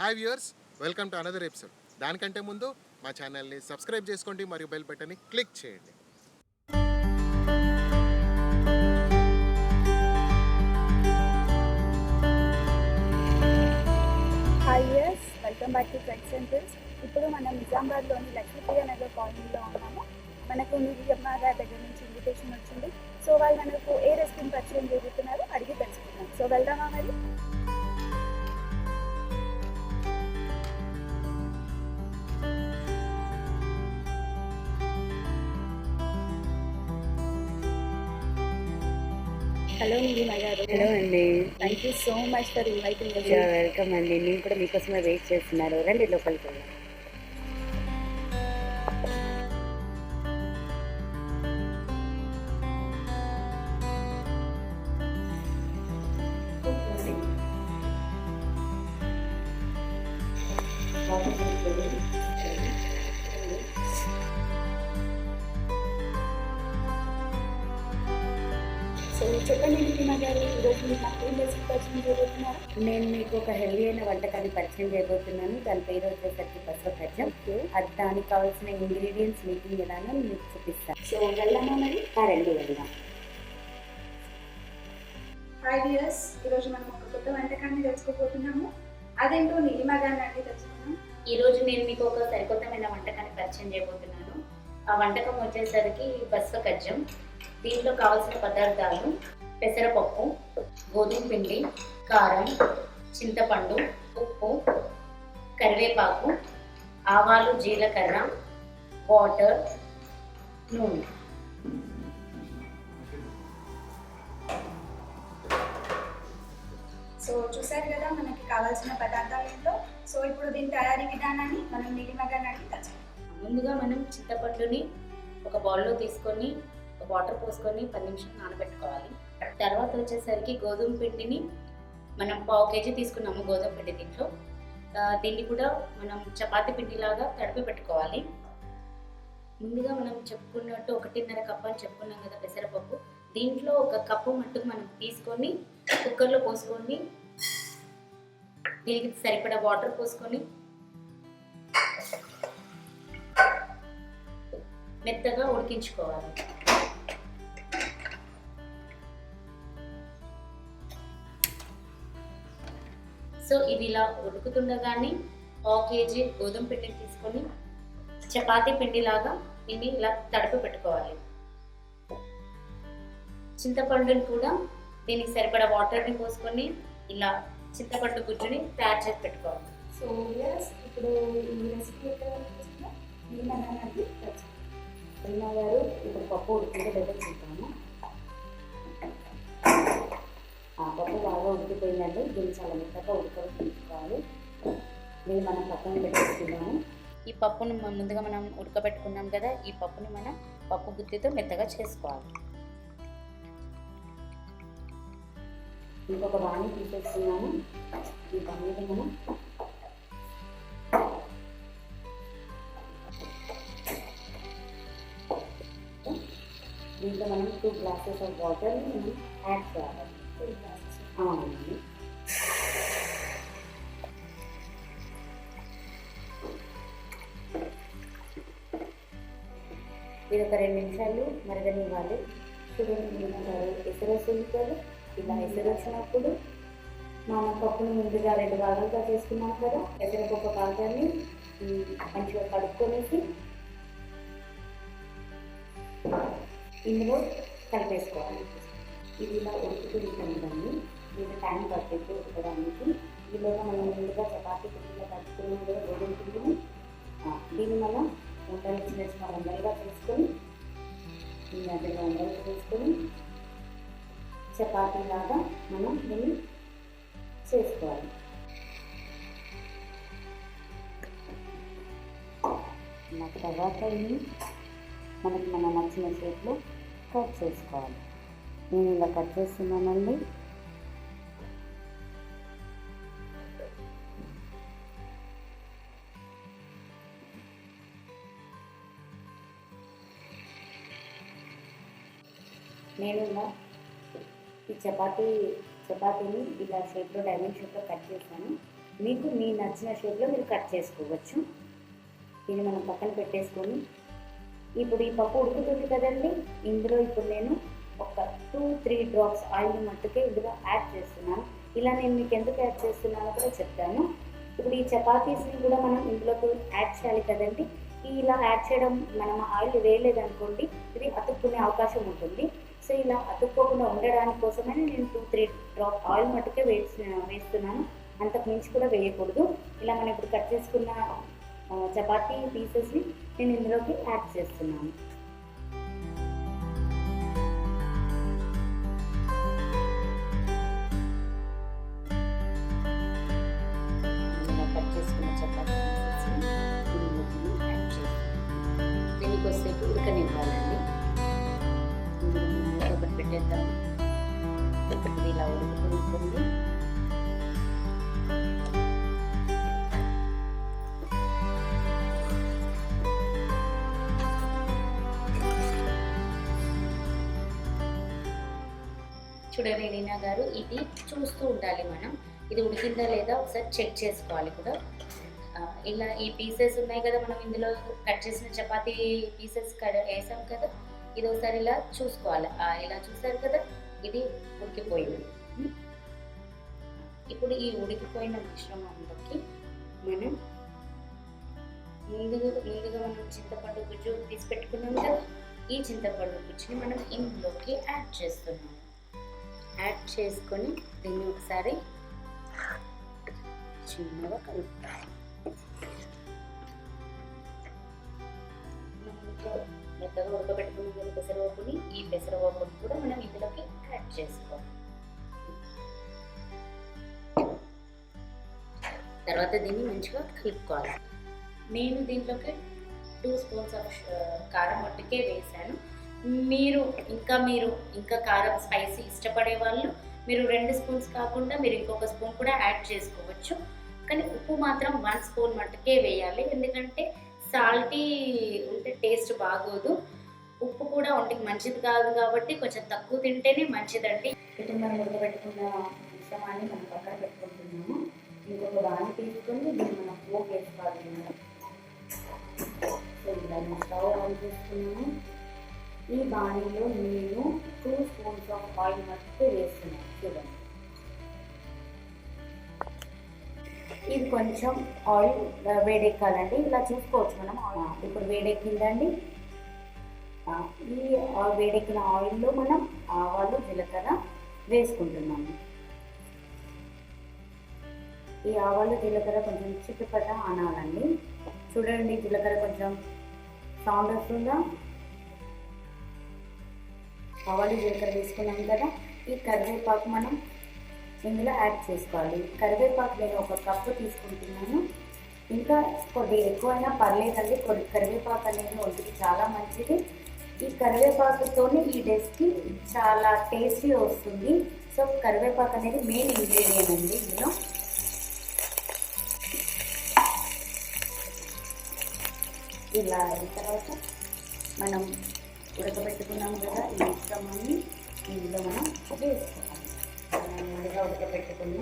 Hi viewers, welcome to another episode. దానికంటే ముందు మా ఛానల్ని సబ్స్క్రైబ్ చేసుకోండి మరియు బెల్ బటన్ని క్లిక్ చేయండి. Hi yes, welcome back to trek centres. ఇప్పుడు మనం నిజామాబాద్లోని లక్ష్మీప్రియ నగర్ కాలనీలో ఉన్నాము. మనకు నిజమ్మ గారి దగ్గర నుంచి ఇన్విటేషన్ వచ్చింది. సో వాళ్ళు మనకు ఏ రెస్టారెంట్ పరిచయం జరుగుతున్నారో అడిగి తెలుసుకుందాం. సో వెళ్దామా మరి? హలో నిజమ్మ గారు. హలో అండి. Thank you so much for inviting. Welcome అండి. నేను కూడా మీకోసమే వెయిట్ చేస్తున్నాను. రండి లోపలికి వెళ్దాం. సో చెప్పండి నిజమ్మ గారు, ఈరోజు మీరు నాకు ఏం రెసిపీ పరిచయం చేయబోతున్నారు? నేను మీకు ఒక హెల్దీ అయిన వంటకాన్ని పరిచయం చేయబోతున్నాను. దాని పేరు వచ్చేసరికి పసవకజ్జం. అది దానికి కావాల్సిన ఇంగ్రీడియంట్స్ మేకింగ్ ఎలానో మీకు చూపిస్తాను. సో వెళ్దామా మరి? రండి వెళ్దాం. హాయ్ వ్యూయర్స్, ఈరోజు మనం ఒక కొత్త వంటకాన్ని తెలుసుకోబోతున్నాము. అదేంటో నిజమ్మ గారిని అడిగి తెలుసుకున్నాం. ఈ రోజు నేను మీకు ఒక సరికొత్తమైన వంటకాన్ని పరిచయం చేయబోతున్నాను. ఆ వంటకం వచ్చేసరికి పసవకజ్జం. దీంట్లో కావాల్సిన పదార్థాలు: పెసరపప్పు, గోధుమ పిండి, కారం, చింతపండు, ఉప్పు, కరివేపాకు, ఆవాలు, జీలకర్ర, వాటర్, నూనె. సో చూసారు కదా మనకి కావాల్సిన పదార్థాలు ఏంటో. సో ఇప్పుడు దీని తయారీ విధానాన్ని మనం నిజమ్మ గారిని అడిగి తెలుసుకుందాం. ముందుగా మనం చింతపండుని ఒక బౌల్లో తీసుకొని వాటర్ పోసుకొని 10 నిమిషాలు నానబెట్టుకోవాలి. తర్వాత వచ్చేసరికి గోధుమ పిండిని మనం 1/2 కేజీ తీసుకున్నాము. గోధుమ పిండి దీన్ని కూడా మనం చపాతీ పిండిలాగా తడిపి పెట్టుకోవాలి. ముందుగా మనం చెప్పుకున్నట్టు 1.5 కప్పు అని చెప్పుకున్నాం కదా పెసరపప్పు. దీంట్లో 1 కప్పు మట్టుకు మనం తీసుకొని కుక్కర్లో పోసుకొని దీనికి సరిపడా వాటర్ పోసుకొని మెత్తగా ఉడికించుకోవాలి. సో ఇది ఇలా ఉడుకుతుండగానే 1/2 కేజీ గోధుమ పిండిని తీసుకొని చపాతీ పిండిలాగా దీన్ని ఇలా తడిపి పెట్టుకోవాలి. చింతపండుని కూడా దీనికి సరిపడా వాటర్ని పోసుకొని ఇలా చింతపండు గుజ్జుని తయారు చేసి పెట్టుకోవాలి. సో ఎస్, ఇప్పుడు ఈ రెసిపీ నిజమ్మ గారిని అడిగి తెలుసుకుందాం. గారు ఇప్పుడు పప్పు ఉడికిందో లేదో చూద్దాము. ఆ పప్పు బాగా ఉడికిపోయిందండి. దీన్ని చాలా మెత్తగా ఉడకబెట్టుకోవాలి. దీన్ని మనం పక్కన పెట్టేసుకున్నాము. ఈ పప్పును ముందుగా మనం ఉడకబెట్టుకున్నాం కదా, ఈ పప్పుని మనం పప్పు గుత్తితో మెత్తగా చేసుకోవాలి. ఇంకొక బాణీ తీసేస్తున్నాము. ఈ పన్నీటి మనం దీంట్లో మనం 2 గ్లాసెస్ ఆఫ్ వాటర్ని మనం యాడ్ చేయాలి. 2 గ్లాసెస్. అవునండి. ఇది ఒక 2 నిమిషాలు మరగనివ్వాలి. చూడండి, ఎసరు వస్తుంది కదా, ఇలా ఎసరు వచ్చినప్పుడు మన పప్పును ముందుగా 2 భాగాలుగా చేసుకున్నాం కదా, పెసరపప్పు పాకాన్ని మంచిగా కడుక్కొనేసి ఇందులో కలిపేసుకోవాలి. ఇది ఇలా ఉడుకుతుంటాము. దీనికి టైం పడుతుంది ఉడకడానికి. ఈలోగా మనం ముందుగా చపాతీ పిండిలో కలుపుకున్నాం కూడా గోధుమ పిండిని. దీన్ని మనం ఉండలు చిన్న చిన్న వందలుగా చేసుకొని ఈ మధ్యలో వందలు చేసుకొని చపాతీలాగా మనం దీన్ని చేసుకోవాలి. తర్వాత ఇవి మనకి మన నచ్చిన షేప్లో కట్ చేసుకోవాలి. నేను ఇలా కట్ చేస్తున్నానండి. నేను ఇలా ఈ చపాతీని ఇలా షేప్లో డైమండ్ షేప్లో కట్ చేశాను. మీకు మీ నచ్చిన షేప్లో మీరు కట్ చేసుకోవచ్చు. దీన్ని మనం పక్కన పెట్టేసుకొని ఇప్పుడు ఈ పప్పు ఉడుకుతుంది కదండి, ఇందులో ఇప్పుడు నేను ఒక 2-3 డ్రాప్స్ ఆయిల్ మట్టుకే ఇందులో యాడ్ చేస్తున్నాను. ఇలా నేను మీకు ఎందుకు యాడ్ చేస్తున్నానో కూడా చెప్తాను. ఇప్పుడు ఈ చపాతీస్ని కూడా మనం ఇందులోకి యాడ్ చేయాలి కదండి. ఇలా యాడ్ చేయడం మనం ఆయిల్ వేయలేదనుకోండి ఇది అతుక్కునే అవకాశం ఉంటుంది. సో ఇలా అతుక్కోకుండా ఉండడానికి కోసమే నేను 2-3 డ్రాప్ ఆయిల్ మట్టుకే వేస్తున్నాను. అంతకు మించి కూడా వేయకూడదు. ఇలా మనం ఇప్పుడు కట్ చేసుకున్న చపాతీ పీసెస్ని నేను ఇందులోకి యాడ్ చేస్తున్నాను. ఇలా కట్ చేసుకున్న చపాతీ పీసెస్ని ఇందులోకి యాడ్ చేస్తాను. దీన్ని కొద్దిసేపు ఉడకనివ్వాలండి. ఇందులో ఒకటి పెట్టేద్దాం. ఇది ఇలా ఉడుకుతూ ఉంటుంది. చూడండి రీనా గారు, ఇది చూస్తూ ఉండాలి మనం, ఇది ఉడికిందా లేదా ఒకసారి చెక్ చేసుకోవాలి కూడా. ఇలా ఈ పీసెస్ ఉన్నాయి కదా, మనం ఇందులో కట్ చేసిన చపాతీ పీసెస్ వేసాం కదా, ఇది ఒకసారి ఇలా చూసుకోవాలి. ఇలా చూసారు కదా, ఇది ఉడికిపోయింది. ఇప్పుడు ఈ ఉడికిపోయిన మిశ్రమంలోకి మనం ముందుగా మనం చింతపండు గుజ్జు తీసి పెట్టుకున్నాం కదా, ఈ చింతపండు గుజ్జుని మనం ఇందులోకి యాడ్ చేస్తున్నాం. యాడ్ చేసుకొని దీన్ని ఒకసారి చిన్నగా కలుపుతాం. మెత్తగా ఉడకబెట్టుకున్న పెసరపప్పుని, ఈ పెసరపప్పుని కూడా మనం ఇందులోకి యాడ్ చేసుకోవాలి. తర్వాత దీన్ని మంచిగా కలుపుకోవాలి. నేను దీంట్లోకి 2 స్పూన్స్ ఆఫ్ కారం మట్టుకే వేసాను. మీరు ఇంకా కారం స్పైసీ ఇష్టపడే వాళ్ళు మీరు 2 స్పూన్స్ కాకుండా మీరు ఇంకొక స్పూన్ కూడా యాడ్ చేసుకోవచ్చు. కానీ ఉప్పు మాత్రం 1 స్పూన్ మట్టుకే వేయాలి, ఎందుకంటే సాల్టీ ఉంటే టేస్ట్ బాగోదు. ఉప్పు కూడా ఒంటికి మంచిది కాదు కాబట్టి కొంచెం తక్కువ తింటేనే మంచిదండి. ఇప్పుడు మనం ఉడకబెట్టుకున్న మిశ్రమాన్ని మనం పక్కన పెట్టుకుంటున్నాము. ఇంకొక దాన్ని తీసుకొని దీన్ని మనం పోపు వేసుకోవాలి. ఇలా స్టవ్ ఆన్ చేసుకున్నాము. ఈ బాణీలో నేను 2 స్పూన్స్ ఆఫ్ ఆయిల్ మట్టుకు వేస్తున్నాను. చూడండి, ఇది కొంచెం ఆయిల్ వేడెక్కాలండి. ఇలా చూసుకోవచ్చు మనం. ఇప్పుడు వేడెక్కిందండి. ఈ వేడెక్కిన ఆయిల్లో మనం ఆవాలు, జీలకర్ర వేసుకుంటున్నాము. ఈ ఆవాలు, జీలకర్ర కొంచెం చిట్టుపట అనాలండి. చూడండి, జీలకర్ర కొంచెం సౌండ్ వస్తుందా? ఆవాలు, జీలకర్ర వేసుకున్నాం కదా. ఈ కరివేపాకు మనం ఇందులో యాడ్ చేసుకోవాలి. కరివేపాకు నేను 1 కప్పు తీసుకుంటున్నాను. ఇంకా కొద్దిగా ఎక్కువైనా పర్లేదండి. కరివేపాకు అనేది ఒంటికి చాలా మంచిది. ఈ కరివేపాకుతోనే ఈ డిష్కి చాలా టేస్టీ వస్తుంది. సో కరివేపాకు అనేది మెయిన్ ఇంగ్రీడియంట్ అండి ఇందులో. ఇలా అయిన తర్వాత మనం ఉడకబెట్టుకున్నాం కదా ఈ మిశ్రమాన్ని ఇందులో మనం వేసుకోవాలి. ముందుగా ఉడకబెట్టుకున్న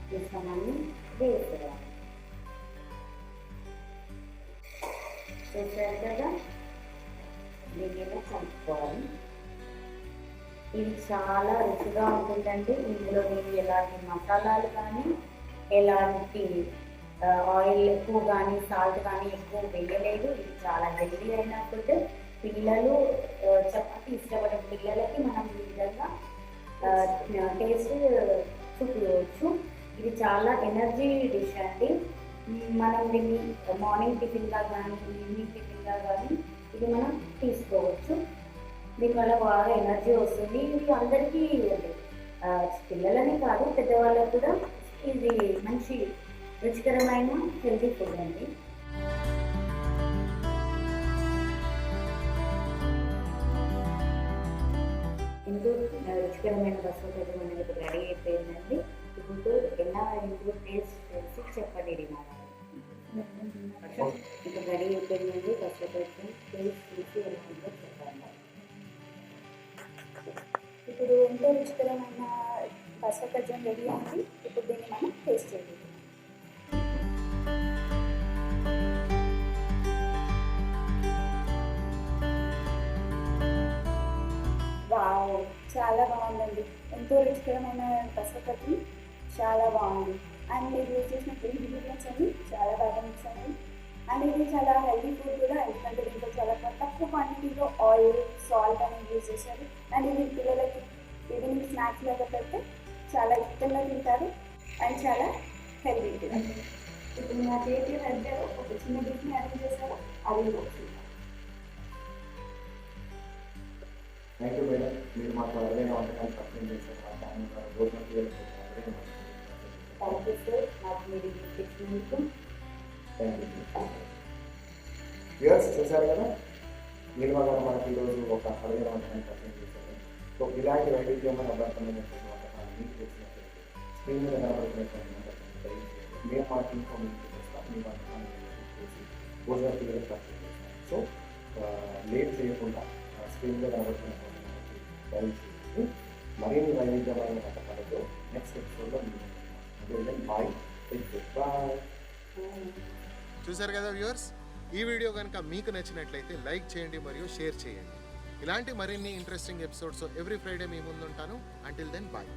మిశ్రమాన్ని వేసుకోవాలి. వేసారు కదా, దీన్ని కలుపుకోవాలి. ఇది చాలా రుచిగా ఉంటుందండి. ఇందులో నేను ఎలాంటి మసాలాలు కానీ ఎలాంటి ఆయిల్ ఎక్కువ కానీ సాల్ట్ కానీ ఎక్కువ వేయలేదు. ఇది చాలా హెల్దీ అయిన ఫుడ్. పిల్లలు చపాతీ ఇష్టపడే పిల్లలకి మనం ఈ విధంగా టేస్ట్ చూపించవచ్చు. ఇది చాలా ఎనర్జీ డిష్ అండి. మనం దీన్ని మార్నింగ్ టిఫిన్గా కానీ ఈవినింగ్ టిఫిన్గా కానీ ఇది మనం తీసుకోవచ్చు. దీనివల్ల బాగా ఎనర్జీ వస్తుంది. ఇది అందరికీ పిల్లలని కాదు పెద్దవాళ్ళకు కూడా ఇది మంచి రుచికరమైన హెల్తీ ఫుడ్ అండి. ఇందులో రుచికరమైన బసవకజం అనేది రెడీ అయిపోయిందండి. ఇప్పుడు ఎలా ఇందులో టేస్ట్ చేసి చెప్పండి రీనా గారు. ఇప్పుడు రెడీ అయిపోయిందండి బసవకజం. టేస్ట్ చూసి ఎలా ఉందో చెప్పండి. ఇప్పుడు ఎంతో రుచికరమైన బసవకజం రెడీ అయింది. ఇప్పుడు దీన్ని మనం టేస్ట్ చేయాలి. చాలా బాగుందండి. ఎంతో రుచికరమైన పెసరపప్పు చాలా బాగుంది. అండ్ మీరు యూజ్ చేసిన ఇంగ్రీడియంట్స్ అన్ని చాలా బాగా మిక్స్ అయ్యాయి. అండ్ ఇది చాలా హెల్తీ ఫుడ్ కూడా, ఎందుకంటే దీంట్లో చాలా తక్కువ క్వాంటిటీలో ఆయిల్, సాల్ట్ అనేది యూజ్ చేశారు. అండ్ ఇది పిల్లలకి ఈవినింగ్ స్నాక్స్ లాగా పెడితే చాలా ఇష్టంగా తింటారు అండ్ చాలా హెల్తీ కూడా. ఇప్పుడు నా చేతి మధ్య ఒక చిన్న డిష్ని అరేంజ్ చేశారు, అది వచ్చింది. Thank you madam. మీరు మాకు అరవైన వంటకాలు పరిచయం చేశారు. మా ఛానల్ ద్వారా భోజనం థ్యాంక్ యూ సార్, నాకు మీరు గిఫ్ట్ ఇచ్చినందుకు. వ్యూవర్స్ చూశారు కదా, నీలిమ గారు మనకి ఈరోజు ఒక అరవైన వంటకాన్ని పరిచయం చేశారు. సో ఇలాంటి వైవిధ్యమైన అభ్యర్థనటువంటి వంటకాలు మీకు తెలిసినట్లయితే స్క్రీన్ మీద కనబడుతున్నటువంటి వంటకాన్ని దయచేసి మేము మా టీంతో మీకు చేస్తాం. మీ వంటకాన్ని చేసి భోజన పిల్లలకు పరిచయం చేస్తాం. సో లేట్ చేయకుండా స్క్రీన్ మీద కనబడుతున్నటువంటి దయచేసి మరిన్ని వైవిధ్యమైన వంటకాలతో నెక్స్ట్ ఎపిసోడ్లో మీరు బాయ్. బాయ్. చూసారు కదా వ్యూవర్స్, ఈ వీడియో కనుక మీకు నచ్చినట్లయితే లైక్ చేయండి మరియు షేర్ చేయండి. ఇలాంటి మరిన్ని ఇంట్రెస్టింగ్ ఎపిసోడ్స్ ఎవ్రీ ఫ్రైడే మీ ముందు ఉంటాను. Until then bye.